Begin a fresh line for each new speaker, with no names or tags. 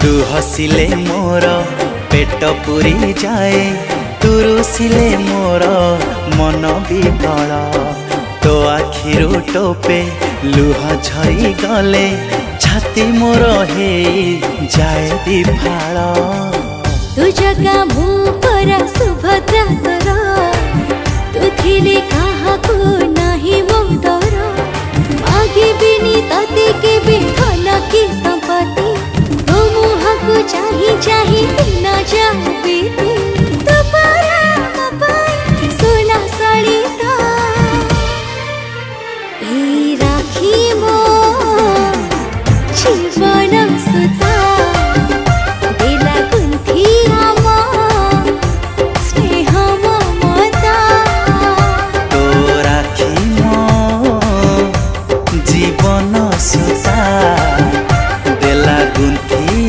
तू हसिले मोर पेट पूरी जाए, तू रुसिले मोर मन विफल। तो आखिरु टोपे लुह झरी गले, छाती मोर हे जाए विफल।
तू जगा मु परा सुभद्रा तोर, तू थिले काहाकू नाही मो डर। मागिबिनी तते केबे धन की संपत्ति, तो मुहकू चाही चाही न जा।